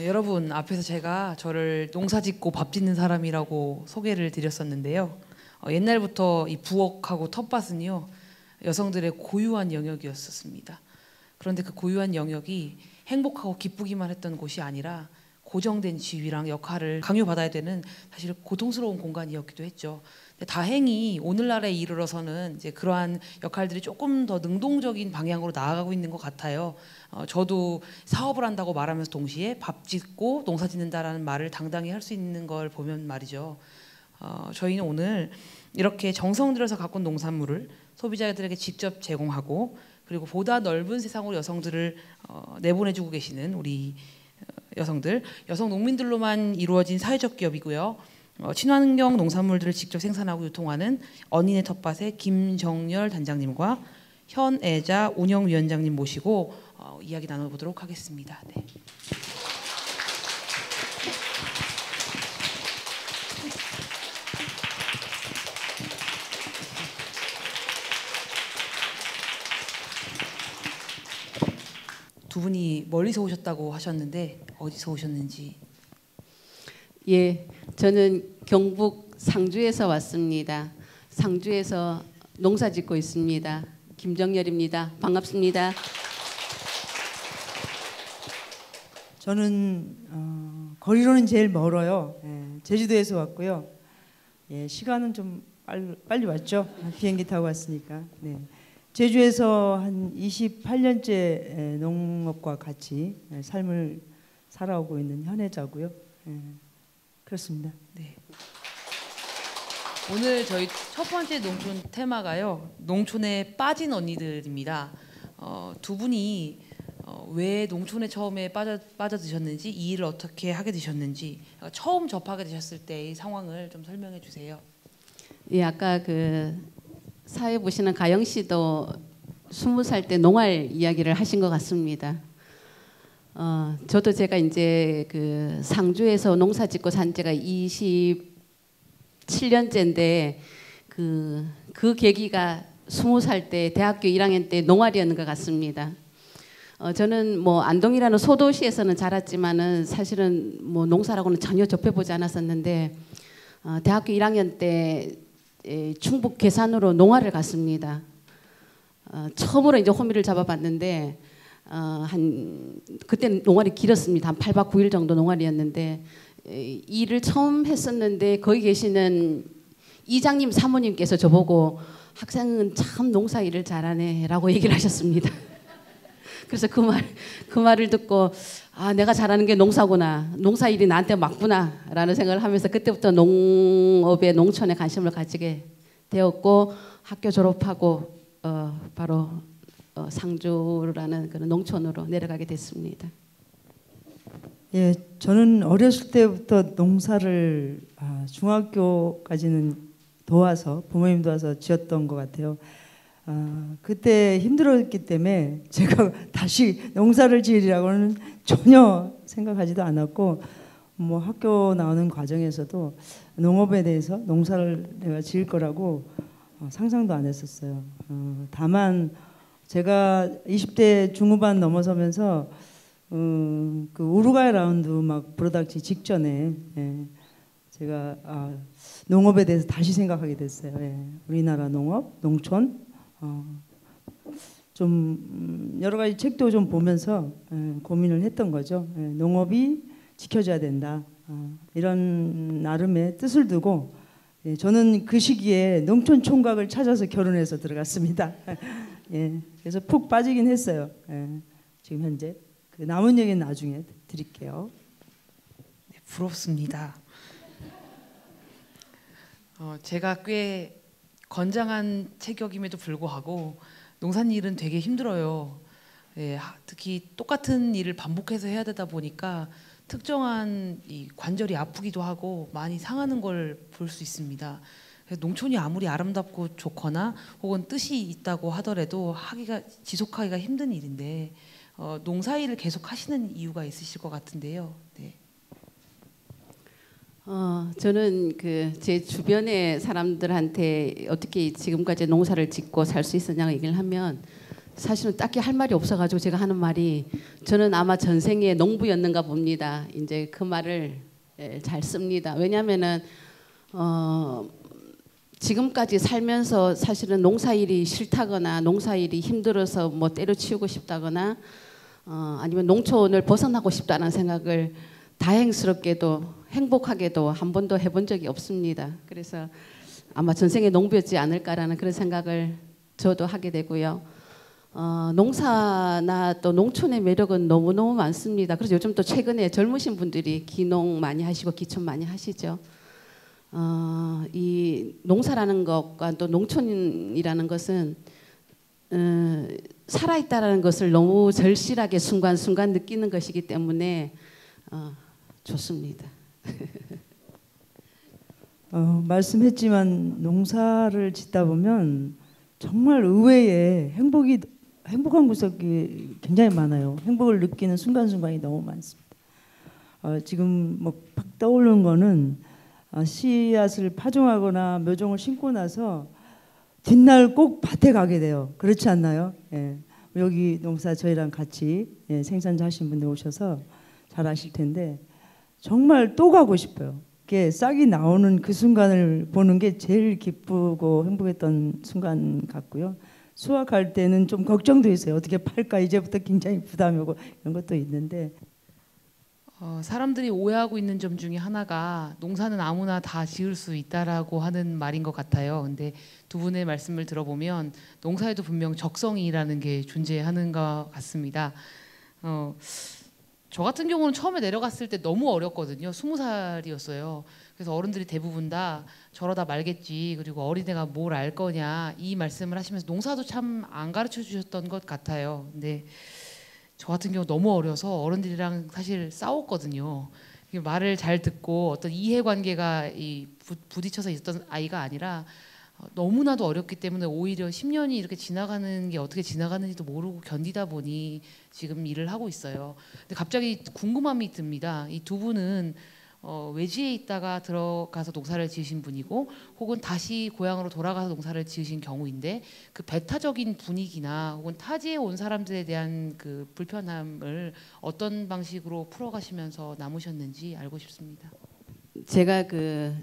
여러분 앞에서 제가 저를 농사 짓고 밥 짓는 사람이라고 소개를 드렸었는데요. 옛날부터 이 부엌하고 텃밭은요 여성들의 고유한 영역이었었습니다. 그런데 그 고유한 영역이 행복하고 기쁘기만 했던 곳이 아니라 고정된 지위랑 역할을 강요받아야 되는 사실 고통스러운 공간이었기도 했죠. 근데 다행히 오늘날에 이르러서는 이제 그러한 역할들이 조금 더 능동적인 방향으로 나아가고 있는 것 같아요. 저도 사업을 한다고 말하면서 동시에 밥 짓고 농사 짓는다라는 말을 당당히 할 수 있는 걸 보면 말이죠. 저희는 오늘 이렇게 정성 들여서 가꾼 농산물을 소비자들에게 직접 제공하고 그리고 보다 넓은 세상으로 여성들을 내보내주고 계시는 우리 여성들, 여성 농민들로만 이루어진 사회적 기업이고요. 친환경 농산물들을 직접 생산하고 유통하는 언니네 텃밭의 김정열 단장님과 현애자 운영위원장님 모시고 이야기 나눠보도록 하겠습니다. 네. 두 분이 멀리서 오셨다고 하셨는데 어디서 오셨는지? 예, 저는 경북 상주에서 왔습니다. 상주에서 농사 짓고 있습니다. 김정열입니다. 반갑습니다. 저는 거리로는 제일 멀어요. 제주도에서 왔고요. 시간은 좀 빨리 왔죠. 비행기 타고 왔으니까. 네. 제주에서 한 28년째 농업과 같이 삶을 살아오고 있는 현애자고요. 그렇습니다. 네. 오늘 저희 첫 번째 농촌 테마가요. 농촌에 빠진 언니들입니다. 두 분이 왜 농촌에 처음에 빠져드셨는지 이 일을 어떻게 하게 되셨는지 처음 접하게 되셨을 때의 상황을 좀 설명해 주세요. 예, 아까 그 사회 보시는 가영 씨도 20살 때 농활 이야기를 하신 것 같습니다. 저도 제가 이제 그 상주에서 농사 짓고 산 지가 27년째인데 그 계기가 20살 때 대학교 1학년 때 농활이었는 것 같습니다. 저는 뭐 안동이라는 소도시에서는 자랐지만은 사실은 뭐 농사라고는 전혀 접해보지 않았었는데 대학교 1학년 때 충북 괴산으로 농활을 갔습니다. 처음으로 이제 호미를 잡아봤는데 그때는 농활이 길었습니다. 한 8박 9일 정도 농활이었는데 일을 처음 했었는데 거기 계시는 이장님 사모님께서 저보고 학생은 참 농사 일을 잘하네라고 얘기를 하셨습니다. 그래서 그 말을 듣고 내가 잘하는 게 농사구나, 농사 일이 나한테 맞구나라는 생각을 하면서 그때부터 농업에 농촌에 관심을 가지게 되었고 학교 졸업하고 바로 상주라는 그런 농촌으로 내려가게 됐습니다. 예, 저는 어렸을 때부터 농사를 중학교까지는 도와서 부모님 도와서 지었던 것 같아요. 그때 힘들었기 때문에 제가 다시 농사를 지으리라고는 전혀 생각하지도 않았고 뭐 학교 나오는 과정에서도 농업에 대해서 농사를 내가 지을 거라고 상상도 안 했었어요. 다만 제가 20대 중후반 넘어서면서 그 우루과이 라운드 막 브로닥치 직전에 제가 농업에 대해서 다시 생각하게 됐어요. 우리나라 농업, 농촌 좀 여러 가지 책도 좀 보면서 고민을 했던 거죠. 농업이 지켜져야 된다. 이런 나름의 뜻을 두고 저는 그 시기에 농촌 총각을 찾아서 결혼해서 들어갔습니다. 그래서 푹 빠지긴 했어요. 지금 현재 그 남은 얘기는 나중에 드릴게요. 네, 부럽습니다. 제가 꽤 건장한 체격임에도 불구하고 농산일은 되게 힘들어요. 특히 똑같은 일을 반복해서 해야 되다 보니까 특정한 이 관절이 아프기도 하고 많이 상하는 걸 볼 수 있습니다. 농촌이 아무리 아름답고 좋거나 혹은 뜻이 있다고 하더라도 지속하기가 힘든 일인데 농사일을 계속 하시는 이유가 있으실 것 같은데요. 네. 저는 그 제 주변의 사람들한테 어떻게 지금까지 농사를 짓고 살 수 있었냐고 얘기를 하면 사실은 딱히 할 말이 없어가지고 제가 하는 말이 저는 아마 전생에 농부였는가 봅니다. 이제 그 말을 잘 씁니다. 왜냐하면은 지금까지 살면서 사실은 농사일이 싫다거나 농사일이 힘들어서 뭐 때려치우고 싶다거나 아니면 농촌을 벗어나고 싶다는 생각을 다행스럽게도 행복하게도 한 번도 해본 적이 없습니다. 그래서 아마 전생에 농부였지 않을까라는 그런 생각을 저도 하게 되고요. 농사나 또 농촌의 매력은 너무너무 많습니다. 그래서 요즘 또 최근에 젊으신 분들이 기농 많이 하시고 기촌 많이 하시죠. 이 농사라는 것과 또 농촌이라는 것은 살아있다라는 것을 너무 절실하게 순간순간 느끼는 것이기 때문에 좋습니다. 말씀했지만 농사를 짓다 보면 정말 의외의 행복한 구석이 굉장히 많아요. 행복을 느끼는 순간순간이 너무 많습니다. 지금 뭐 팍 떠오르는 거는 씨앗을 파종하거나 묘종을 심고 나서 뒷날 꼭 밭에 가게 돼요. 그렇지 않나요? 예. 여기 농사 저희랑 같이 생산자 하신 분들 오셔서 잘 아실 텐데 정말 또 가고 싶어요. 이게 싹이 나오는 그 순간을 보는 게 제일 기쁘고 행복했던 순간 같고요. 수확할 때는 좀 걱정도 있어요. 어떻게 팔까 이제부터 굉장히 부담이 오고 이런 것도 있는데 사람들이 오해하고 있는 점 중에 하나가 농사는 아무나 다 지을 수 있다라고 하는 말인 것 같아요. 근데 두 분의 말씀을 들어보면 농사에도 분명 적성이라는 게 존재하는 것 같습니다. 저 같은 경우는 처음에 내려갔을 때 너무 어렸거든요. 20살이었어요. 그래서 어른들이 대부분 다 저러다 말겠지. 그리고 어린애가 뭘 알 거냐. 이 말씀을 하시면서 농사도 참 안 가르쳐 주셨던 것 같아요. 근데 저 같은 경우 너무 어려서 어른들이랑 사실 싸웠거든요. 말을 잘 듣고 어떤 이해관계가 부딪혀서 있었던 아이가 아니라 너무나도 어렵기 때문에 오히려 10년이 이렇게 지나가는 게 어떻게 지나가는지도 모르고 견디다 보니 지금 일을 하고 있어요. 근데 갑자기 궁금함이 듭니다. 이 두 분은 외지에 있다가 들어가서 농사를 지으신 분이고 혹은 다시 고향으로 돌아가서 농사를 지으신 경우인데 그 배타적인 분위기나 혹은 타지에 온 사람들에 대한 그 불편함을 어떤 방식으로 풀어가시면서 남으셨는지 알고 싶습니다. 제가 그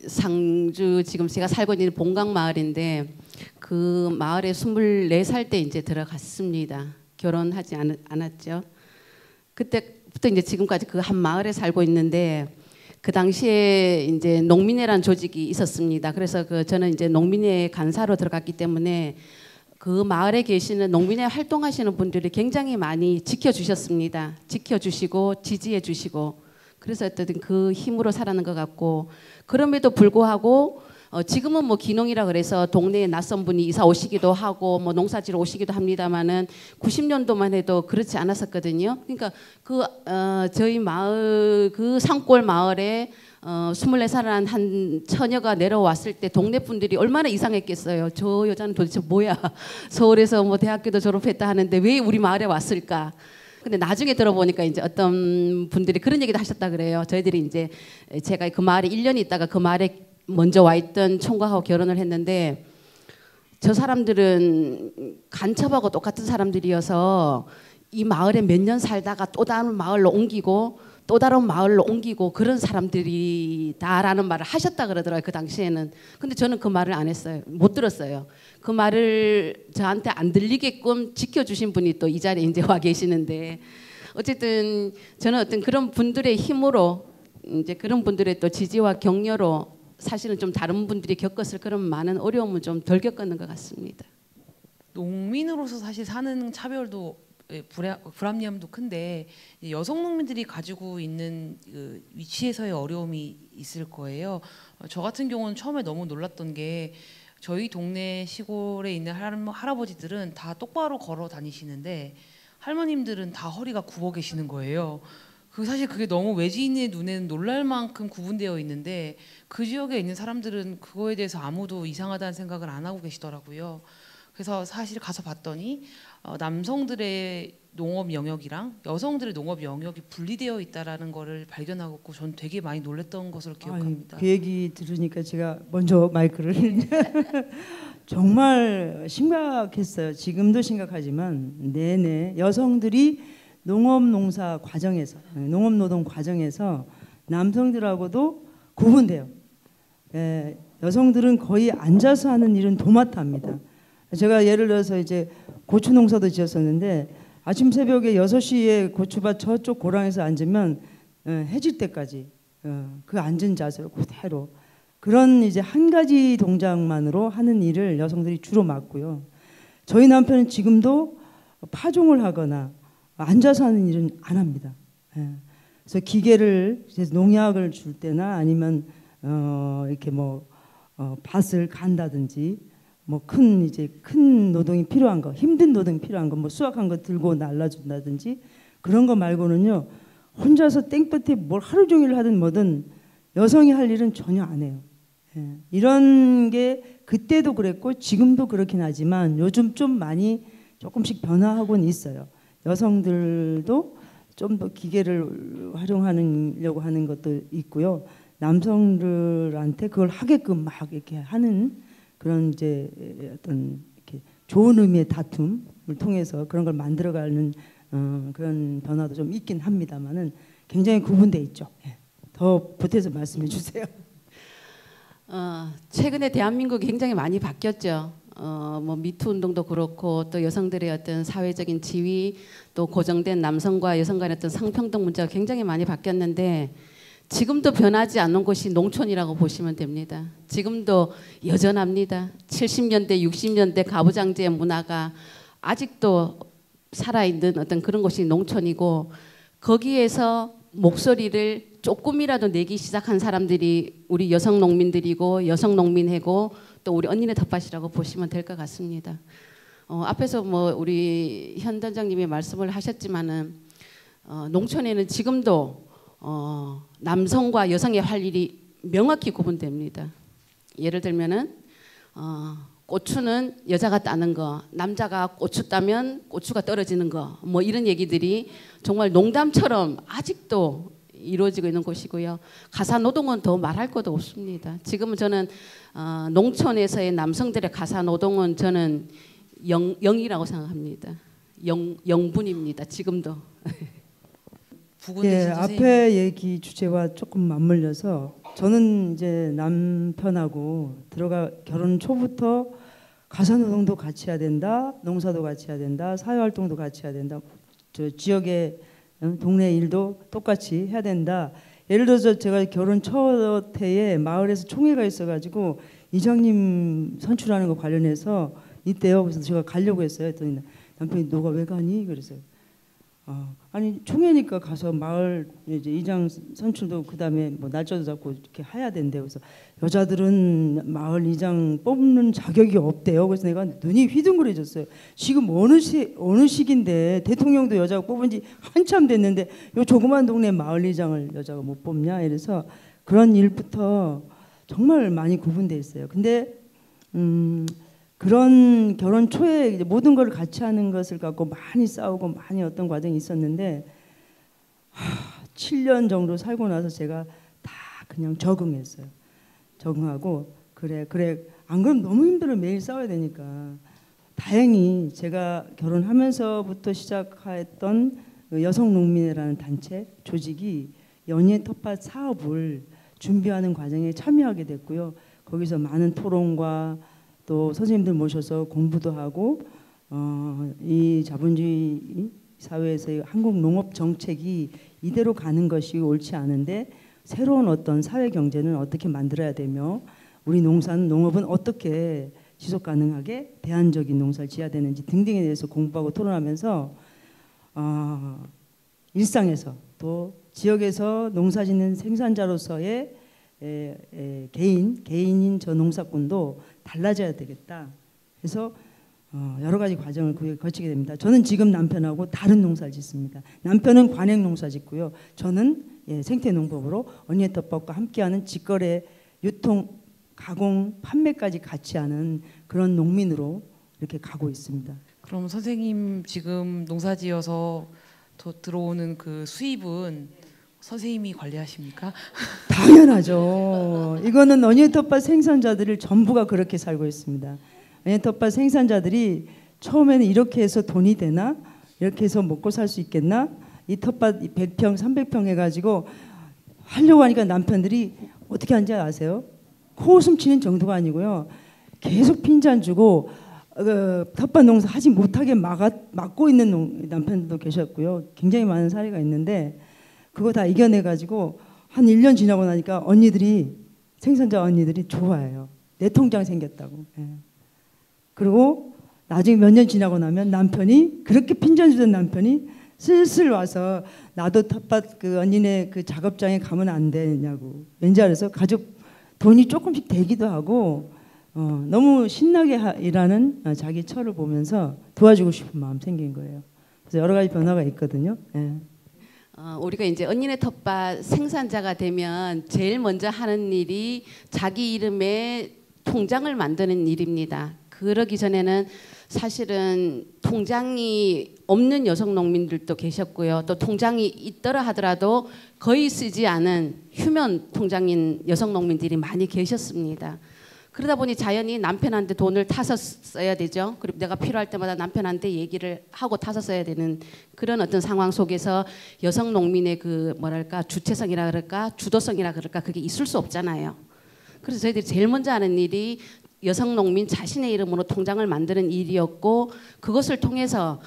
상주 지금 제가 살고 있는 본강 마을인데 그 마을에 24살 때 이제 들어갔습니다. 결혼하지 않았죠. 그때부터 이제 지금까지 그 한 마을에 살고 있는데 그 당시에 이제 농민회라는 조직이 있었습니다. 그래서 저는 이제 농민회 간사로 들어갔기 때문에 그 마을에 계시는 농민회 활동하시는 분들이 굉장히 많이 지켜주셨습니다. 지켜주시고 지지해주시고 그래서 어쨌든 그 힘으로 살아는 것 같고 그럼에도 불구하고 지금은 뭐 기농이라 그래서 동네에 낯선 분이 이사 오시기도 하고 뭐 농사지러 오시기도 합니다만은 90년도만 해도 그렇지 않았었거든요. 그러니까 저희 마을 그 산골 마을에 24살한 한 처녀가 내려왔을 때 동네 분들이 얼마나 이상했겠어요. 저 여자는 도대체 뭐야? 서울에서 뭐 대학교도 졸업했다 하는데 왜 우리 마을에 왔을까? 근데 나중에 들어보니까 이제 어떤 분들이 그런 얘기도 하셨다 그래요. 저희들이 이제 제가 그 마을에 1년 있다가 그 마을에 먼저 와 있던 총각하고 결혼을 했는데 저 사람들은 간첩하고 똑같은 사람들이어서 이 마을에 몇 년 살다가 또 다른 마을로 옮기고 또 다른 마을로 옮기고 그런 사람들이다라는 말을 하셨다 그러더라고요. 그 당시에는. 근데 저는 그 말을 안 했어요. 못 들었어요. 그 말을 저한테 안 들리게끔 지켜주신 분이 또 이 자리에 이제 와 계시는데 어쨌든 저는 어떤 그런 분들의 힘으로 이제 그런 분들의 또 지지와 격려로 사실은 좀 다른 분들이 겪었을 그런 많은 어려움은 좀 덜 겪었는 것 같습니다. 농민으로서 사실 사는 차별도 불합리함도 큰데 여성 농민들이 가지고 있는 그 위치에서의 어려움이 있을 거예요. 저 같은 경우는 처음에 너무 놀랐던 게 저희 동네 시골에 있는 할아버지들은 다 똑바로 걸어 다니시는데 할머님들은 다 허리가 굽어 계시는 거예요. 사실 그게 너무 외지인의 눈에는 놀랄 만큼 구분되어 있는데 그 지역에 있는 사람들은 그거에 대해서 아무도 이상하다는 생각을 안 하고 계시더라고요. 그래서 사실 가서 봤더니 남성들의 농업 영역이랑 여성들의 농업 영역이 분리되어 있다라는 거를 발견하고 전 되게 많이 놀랐던 것으로 기억합니다. 그 얘기 들으니까 제가 먼저 마이크를 정말 심각했어요. 지금도 심각하지만 내내 여성들이 농업 농사 과정에서 농업 노동 과정에서 남성들하고도 구분돼요. 여성들은 거의 앉아서 하는 일은 도맡아 합니다. 제가 예를 들어서 이제 고추 농사도 지었었는데 아침 새벽에 6시에 고추밭 저쪽 고랑에서 앉으면 해질 때까지 그 앉은 자세로 그대로 그런 이제 한 가지 동작만으로 하는 일을 여성들이 주로 맡고요. 저희 남편은 지금도 파종을 하거나 앉아서 하는 일은 안 합니다. 그래서 기계를 농약을 줄 때나 아니면 이렇게 뭐 밭을 간다든지 뭐 큰 노동이 필요한 거, 힘든 노동이 필요한 거, 뭐 수확한 거 들고 날라준다든지 그런 거 말고는요 혼자서 땡볕에 뭘 하루 종일 하든 뭐든 여성이 할 일은 전혀 안 해요. 이런 게 그때도 그랬고 지금도 그렇긴 하지만 요즘 좀 많이 조금씩 변화하고는 있어요. 여성들도 좀 더 기계를 활용하려고 하는 것도 있고요. 남성들한테 그걸 하게끔 막 이렇게 하는 그런 이제 어떤 이렇게 좋은 의미의 다툼을 통해서 그런 걸 만들어가는 그런 변화도 좀 있긴 합니다만은 굉장히 구분돼 있죠. 더 보태서 말씀해 주세요. 최근에 대한민국이 굉장히 많이 바뀌었죠. 뭐 미투 운동도 그렇고 또 여성들의 어떤 사회적인 지위 또 고정된 남성과 여성 간의 어떤 성평등 문제가 굉장히 많이 바뀌었는데 지금도 변하지 않는 곳이 농촌이라고 보시면 됩니다. 지금도 여전합니다. 70년대, 60년대 가부장제 문화가 아직도 살아있는 어떤 그런 곳이 농촌이고 거기에서 목소리를 조금이라도 내기 시작한 사람들이 우리 여성 농민들이고 여성 농민회고 또 우리 언니네 텃밭이라고 보시면 될 것 같습니다. 앞에서 뭐 우리 현 단장님이 말씀을 하셨지만은 농촌에는 지금도 남성과 여성의 할 일이 명확히 구분됩니다. 예를 들면은 고추는 여자가 따는 거, 남자가 고추 따면 고추가 떨어지는 거, 뭐 이런 얘기들이 정말 농담처럼 아직도 이루어지고 있는 곳이고요. 가사 노동은 더 말할 것도 없습니다. 지금은 저는 농촌에서의 남성들의 가사 노동은 저는 영이라고 생각합니다. 영분입니다. 지금도. 앞에 얘기 주제와 조금 맞물려서 저는 이제 남편하고 결혼 초부터 가사 노동도 같이 해야 된다, 농사도 같이 해야 된다, 사회활동도 같이 해야 된다, 저 지역의 동네 일도 똑같이 해야 된다. 예를 들어서 제가 결혼 첫 해에 마을에서 총회가 있어가지고 이장님 선출하는 거 관련해서 있대요. 그래서 제가 가려고 했어요. 했더니 남편이 너가 왜 가니? 그래서 아니 총회니까 가서 마을 이제 이장 선출도 그다음에 뭐 날짜도 잡고 이렇게 해야 된대요. 그래서 여자들은 마을 이장 뽑는 자격이 없대요. 그래서 내가 눈이 휘둥그레졌어요. 지금 어느 시기인데 대통령도 여자가 뽑은 지 한참 됐는데 요 조그만 동네 마을 이장을 여자가 못 뽑냐? 이래서 그런 일부터 정말 많이 구분돼 있어요. 근데 그런 결혼 초에 이제 모든 걸 같이 하는 것을 갖고 많이 싸우고 많이 어떤 과정이 있었는데 7년 정도 살고 나서 제가 다 그냥 적응했어요. 적응하고 그래 안 그러면 너무 힘들어. 매일 싸워야 되니까. 다행히 제가 결혼하면서부터 시작했던 여성농민회라는 단체 조직이 연예 텃밭 사업을 준비하는 과정에 참여하게 됐고요. 거기서 많은 토론과 또 선생님들 모셔서 공부도 하고 이 자본주의 사회에서의 한국 농업 정책이 이대로 가는 것이 옳지 않은데 새로운 어떤 사회 경제는 어떻게 만들어야 되며 우리 농업은 어떻게 지속 가능하게 대안적인 농사를 지어야 되는지 등등에 대해서 공부하고 토론하면서 일상에서 또 지역에서 농사짓는 생산자로서의 개인인 저 농사꾼도 달라져야 되겠다. 그래서 여러 가지 과정을 거치게 됩니다. 저는 지금 남편하고 다른 농사를 짓습니다. 남편은 관행 농사 짓고요. 저는 생태농법으로 언니의 텃밭과 함께하는 직거래, 유통, 가공, 판매까지 같이 하는 그런 농민으로 이렇게 가고 있습니다. 그럼 선생님 지금 농사지어서 더 들어오는 그 수입은 선생님이 관리하십니까? 당연하죠. 이거는 어니언 텃밭 생산자들을 전부가 그렇게 살고 있습니다. 어니언 텃밭 생산자들이 처음에는 이렇게 해서 돈이 되나? 이렇게 해서 먹고 살 수 있겠나? 이 텃밭 100평, 300평 해가지고 하려고 하니까 남편들이 어떻게 하는지 아세요? 코웃음 치는 정도가 아니고요. 계속 핀잔 주고 텃밭 농사 하지 못하게 막고 있는 남편도 계셨고요. 굉장히 많은 사례가 있는데 그거 다 이겨내가지고 한 1년 지나고 나니까 언니들이 생산자 언니들이 좋아해요. 내 통장 생겼다고. 예. 그리고 나중에 몇 년 지나고 나면 남편이 그렇게 핀잔 주던 남편이 슬슬 와서 나도 텃밭 그 언니네 그 작업장에 가면 안 되냐고. 왠지 알아서 가족 돈이 조금씩 되기도 하고 너무 신나게 일하는 자기 처를 보면서 도와주고 싶은 마음 생긴 거예요. 그래서 여러 가지 변화가 있거든요. 예. 우리가 이제 언니네 텃밭 생산자가 되면 제일 먼저 하는 일이 자기 이름의 통장을 만드는 일입니다. 그러기 전에는 사실은 통장이 없는 여성 농민들도 계셨고요. 또 통장이 있더라 하더라도 거의 쓰지 않은 휴면 통장인 여성 농민들이 많이 계셨습니다. 그러다 보니 자연히 남편한테 돈을 타서 써야 되죠. 그리고 내가 필요할 때마다 남편한테 얘기를 하고 타서 써야 되는 그런 어떤 상황 속에서 여성 농민의 그 뭐랄까 주체성이라 그럴까 주도성이라 그럴까 그게 있을 수 없잖아요. 그래서 저희들이 제일 먼저 하는 일이 여성 농민 자신의 이름으로 통장을 만드는 일이었고 그것을 통해서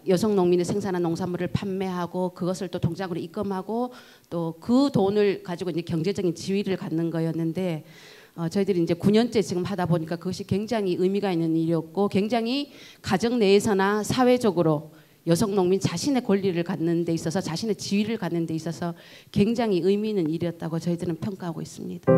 여성 농민이 생산한 농산물을 판매하고 그것을 또 통장으로 입금하고 또 그 돈을 가지고 이제 경제적인 지위를 갖는 거였는데 저희들이 이제 9년째 지금 하다 보니까 그것이 굉장히 의미가 있는 일이었고 굉장히 가정 내에서나 사회적으로 여성 농민 자신의 권리를 갖는 데 있어서 자신의 지위를 갖는 데 있어서 굉장히 의미 있는 일이었다고 저희들은 평가하고 있습니다.